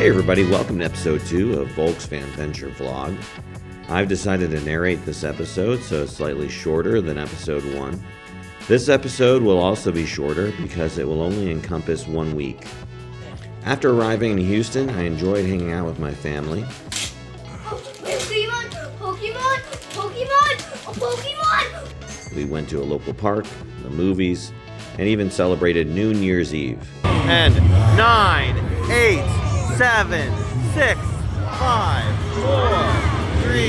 Hey everybody, welcome to episode 2 of Volks Vanventure vlog. I've decided to narrate this episode so it's slightly shorter than episode 1. This episode will also be shorter because it will only encompass 1 week. After arriving in Houston, I enjoyed hanging out with my family. Pokemon! We went to a local park, the movies, and even celebrated New Year's Eve. And 9, 8, 7, 6, 5, 4, 3.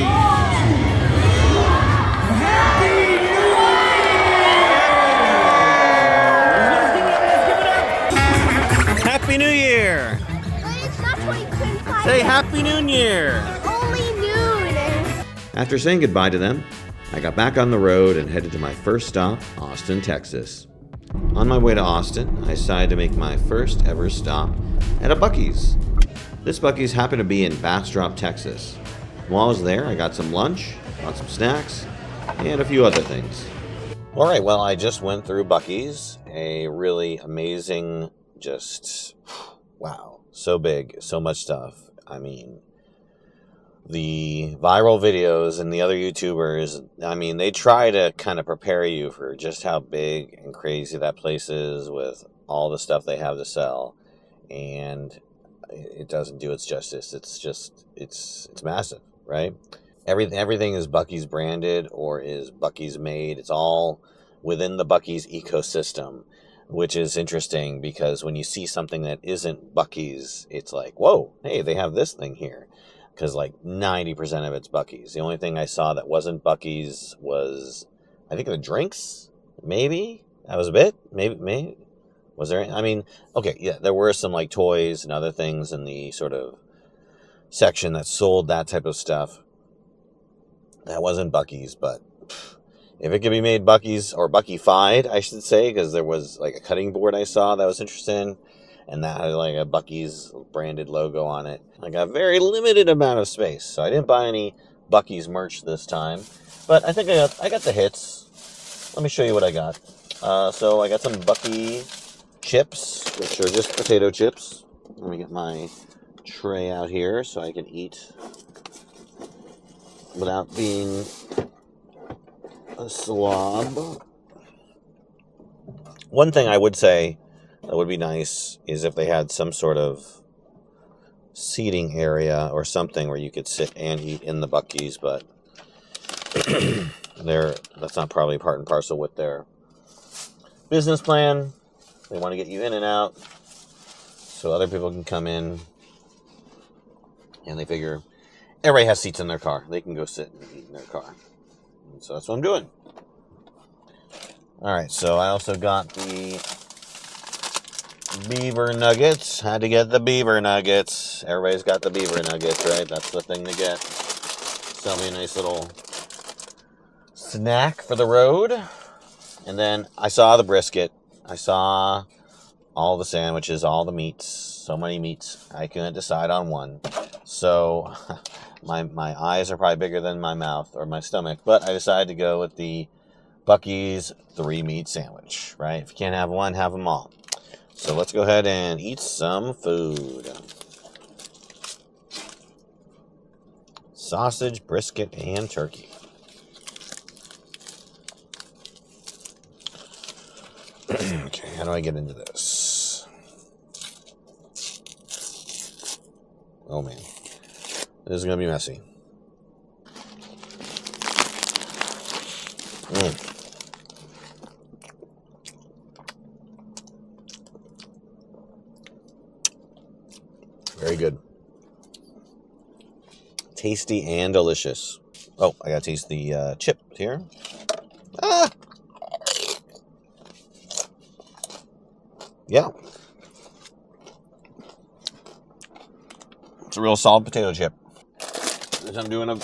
Happy New Year! It's not 2025. Say Happy New Year! Only noon. After saying goodbye to them, I got back on the road and headed to my first stop, Austin, Texas. On my way to Austin, I decided to make my first ever stop at a Buc-ee's. This Buc-ee's happened to be in Bastrop, Texas. While I was there, I got some lunch, got some snacks, and a few other things. Alright, well, I just went through Buc-ee's. A really amazing, wow, so big, so much stuff. I mean, the viral videos and the other YouTubers, they try to kind of prepare you for just how big and crazy that place is with all the stuff they have to sell. And it doesn't do its justice. It's massive, right? Everything is Buc-ee's branded or is Buc-ee's made. It's all within the Buc-ee's ecosystem, which is interesting because when you see something that isn't Buc-ee's, it's like, whoa, hey, they have this thing here. Because like 90% of it's Buc-ee's. The only thing I saw that wasn't Buc-ee's was, I think, the drinks. Maybe that was a bit. Maybe was there? Okay, yeah, there were some like toys and other things in the sort of section that sold that type of stuff. That wasn't Buc-ee's, but if it could be made Buc-ee's or Buc-ee-fied, I should say, because there was like a cutting board I saw that was interesting. And that had like a Buc-ee's branded logo on it. I got a very limited amount of space, so I didn't buy any Buc-ee's merch this time. But I think I got the hits. Let me show you what I got. So I got some Buc-ee chips, which are just potato chips. Let me get my tray out here so I can eat without being a slob. One thing I would say that would be nice is if they had some sort of seating area or something where you could sit and eat in the Buc-ee's, but that's not probably part and parcel with their business plan. They want to get you in and out so other people can come in, and they figure everybody has seats in their car. They can go sit and eat in their car. And so that's what I'm doing. All right, so I also got the beaver nuggets. Had to get the beaver nuggets. Everybody's got the beaver nuggets, right? That's the thing to get. So that'll be a nice little snack for the road. And then I saw the brisket. I saw all the sandwiches, all the meats. So many meats. I couldn't decide on one. So my eyes are probably bigger than my mouth or my stomach. But I decided to go with the Buc-ee's 3-meat sandwich, right? If you can't have one, have them all. So let's go ahead and eat some food. Sausage, brisket, and turkey. Okay, how do I get into this? Oh man, this is gonna be messy. Very good. Tasty and delicious. Oh, I gotta taste the chip here. Ah! Yeah. It's a real solid potato chip. I'm doing a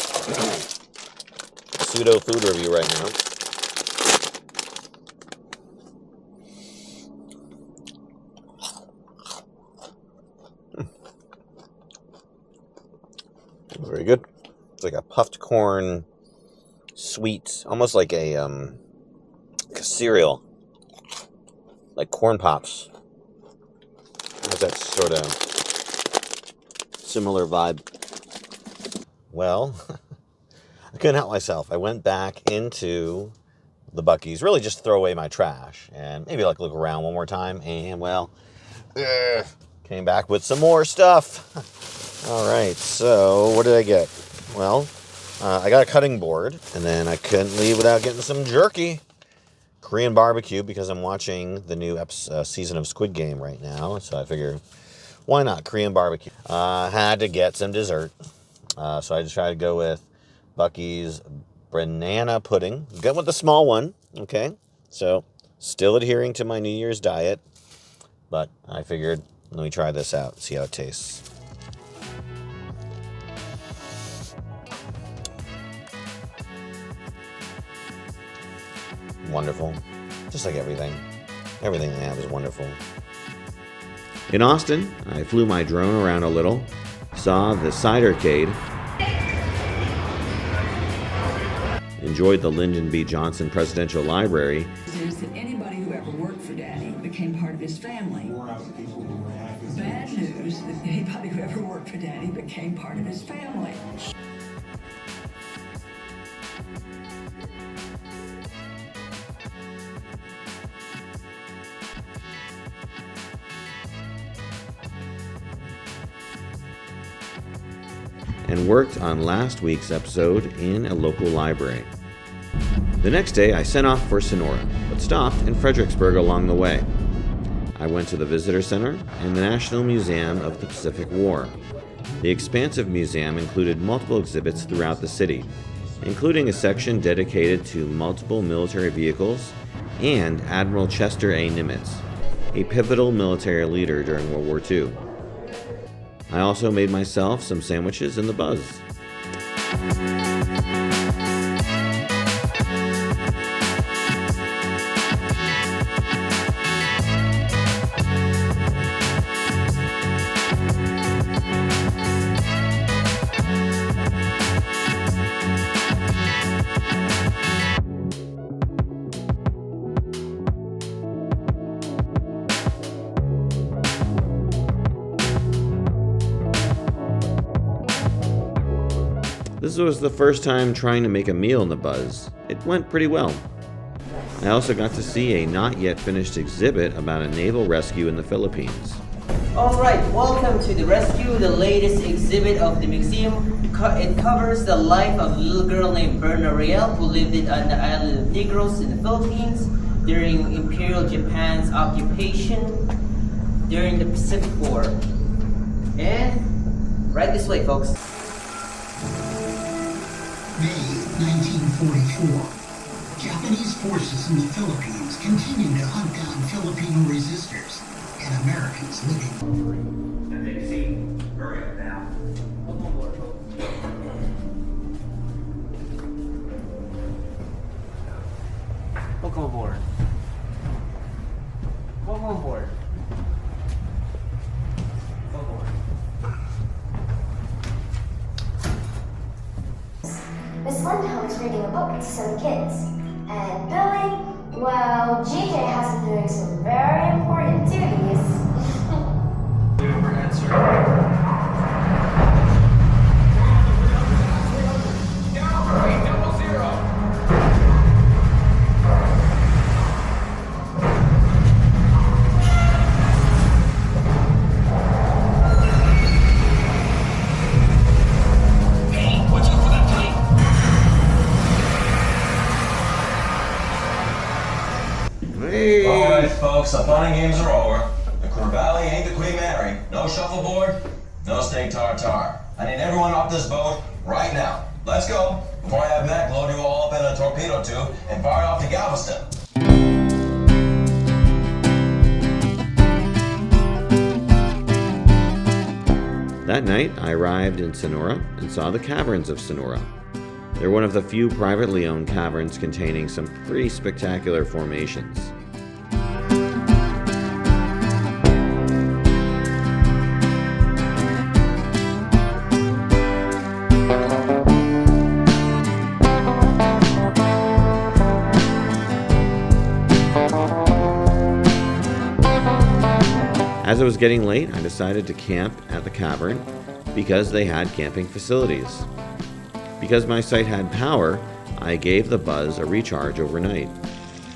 pseudo food review right now. Very good. It's like a puffed corn, sweet, almost like a cereal, like corn pops. Has that sort of similar vibe. Well, I couldn't help myself. I went back into the Buc-ee's, really just to throw away my trash and maybe like look around one more time. And well, came back with some more stuff. All right, so what did I get? Well, I got a cutting board, and then I couldn't leave without getting some jerky. Korean barbecue, because I'm watching the new season of Squid Game right now, so I figure, why not Korean barbecue? Had to get some dessert, so I decided to go with Buc-ee's banana pudding. Got with the small one, okay? So still adhering to my New Year's diet, but I figured, let me try this out, see how it tastes. Wonderful. Just like everything. Everything they have is wonderful. In Austin, I flew my drone around a little, saw the Cidercade, enjoyed the Lyndon B. Johnson Presidential Library. Is that anybody who ever worked for Daddy became part of his family. Bad news that anybody who ever worked for Daddy became part of his family. And worked on last week's episode in a local library. The next day, I set off for Sonora, but stopped in Fredericksburg along the way. I went to the Visitor Center and the National Museum of the Pacific War. The expansive museum included multiple exhibits throughout the city, including a section dedicated to multiple military vehicles and Admiral Chester A. Nimitz, a pivotal military leader during World War II. I also made myself some sandwiches in the Buzz. This was the first time trying to make a meal in the Buzz. It went pretty well. I also got to see a not yet finished exhibit about a naval rescue in the Philippines. Alright, welcome to the rescue, the latest exhibit of the museum. It covers the life of a little girl named Balmorhea who lived on the island of Negros in the Philippines during Imperial Japan's occupation during the Pacific War. And right this way, folks. May 1944. Japanese forces in the Philippines continue to hunt down Filipino resistors and Americans living. And they seem hurry up now. Welcome aboard. Welcome aboard. Welcome aboard. Miss Lindholm is reading a book to some kids. And Billy, well, GJ has been doing some very important duties. Overhead, sir. Alright folks, the fun and games are over. The Corvallis ain't the Queen Mary. No shuffleboard, no steak tartare. I need everyone off this boat right now. Let's go, before I have Mac load you all up in a torpedo tube and fire off to Galveston. That night, I arrived in Sonora and saw the Caverns of Sonora. They're one of the few privately owned caverns containing some pretty spectacular formations. As it was getting late, I decided to camp at the cavern because they had camping facilities. Because my site had power, I gave the Buzz a recharge overnight.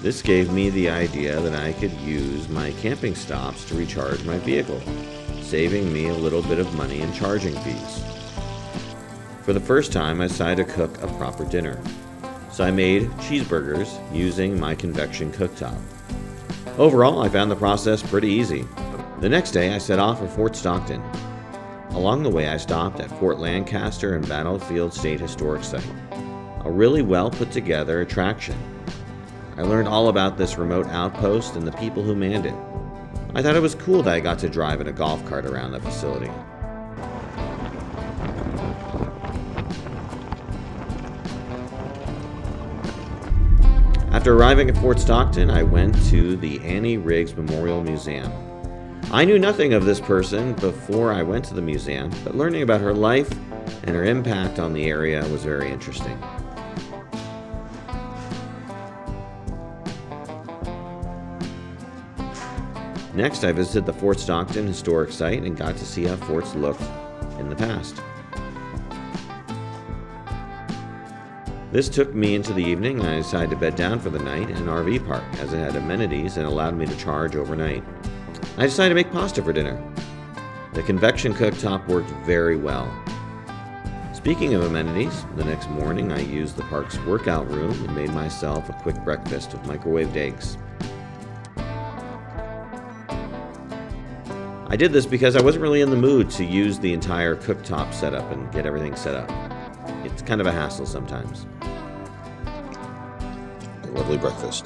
This gave me the idea that I could use my camping stops to recharge my vehicle, saving me a little bit of money in charging fees. For the first time, I decided to cook a proper dinner. So I made cheeseburgers using my convection cooktop. Overall, I found the process pretty easy. The next day, I set off for Fort Stockton. Along the way, I stopped at Fort Lancaster and Battlefield State Historic Site, a really well put together attraction. I learned all about this remote outpost and the people who manned it. I thought it was cool that I got to drive in a golf cart around the facility. After arriving at Fort Stockton, I went to the Annie Riggs Memorial Museum. I knew nothing of this person before I went to the museum, but learning about her life and her impact on the area was very interesting. Next, I visited the Fort Stockton Historic Site and got to see how forts looked in the past. This took me into the evening, and I decided to bed down for the night in an RV park, as it had amenities and allowed me to charge overnight. I decided to make pasta for dinner. The convection cooktop worked very well. Speaking of amenities, the next morning I used the park's workout room and made myself a quick breakfast with microwaved eggs. I did this because I wasn't really in the mood to use the entire cooktop setup and get everything set up. It's kind of a hassle sometimes. A lovely breakfast.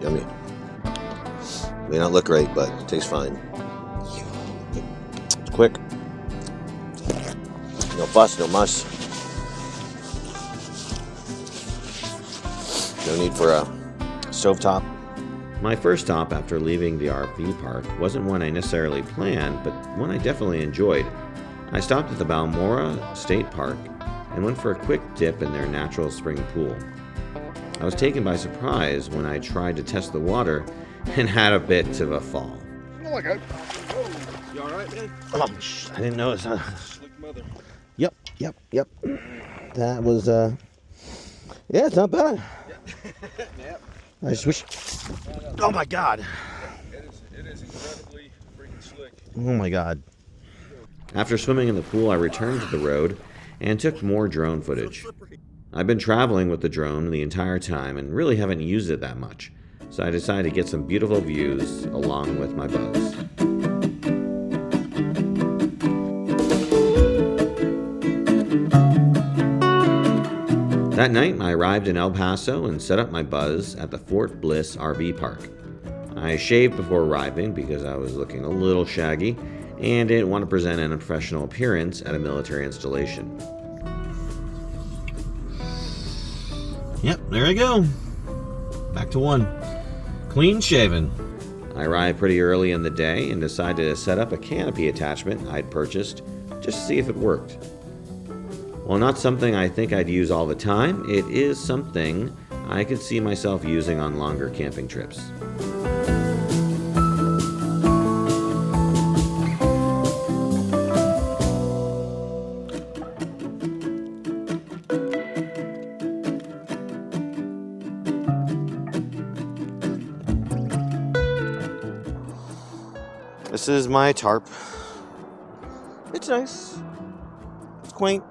Yummy. May not look great, but it tastes fine. It's quick. No fuss, no muss. No need for a stovetop. My first stop after leaving the RV park wasn't one I necessarily planned, but one I definitely enjoyed. I stopped at the Balmorhea State Park and went for a quick dip in their natural spring pool. I was taken by surprise when I tried to test the water and had a bit of a fall. Oh my God. Whoa. You alright, man? Oh, I didn't know it's Slick mother. Yep. That was, yeah, it's not bad. Yep. I just wish. Oh my God. It is incredibly freaking slick. Oh my God. After swimming in the pool, I returned to the road and took more drone footage. I've been traveling with the drone the entire time and really haven't used it that much, so I decided to get some beautiful views along with my Buzz. That night, I arrived in El Paso and set up my Buzz at the Fort Bliss RV Park. I shaved before arriving because I was looking a little shaggy and didn't want to present an unprofessional appearance at a military installation. Yep, there I go. Back to one. Clean shaven. I arrived pretty early in the day and decided to set up a canopy attachment I'd purchased just to see if it worked. While not something I think I'd use all the time, it is something I could see myself using on longer camping trips. This is my tarp. It's nice. It's quaint.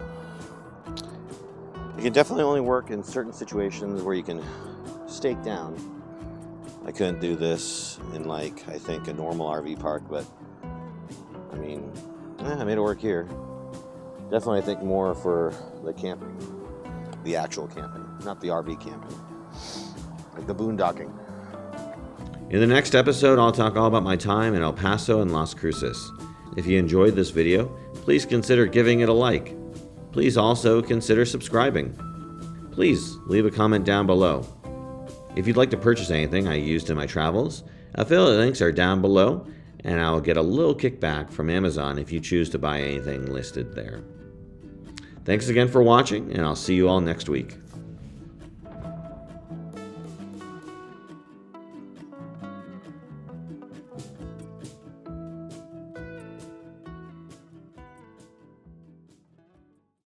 It can definitely only work in certain situations where you can stake down. I couldn't do this in, like, I think a normal RV park, but I mean, I made it work here. Definitely, I think more for the camping, the actual camping, not the RV camping, like the boondocking. In the next episode, I'll talk all about my time in El Paso and Las Cruces. If you enjoyed this video, please consider giving it a like. Please also consider subscribing. Please leave a comment down below. If you'd like to purchase anything I used in my travels, affiliate links are down below, and I'll get a little kickback from Amazon if you choose to buy anything listed there. Thanks again for watching, and I'll see you all next week.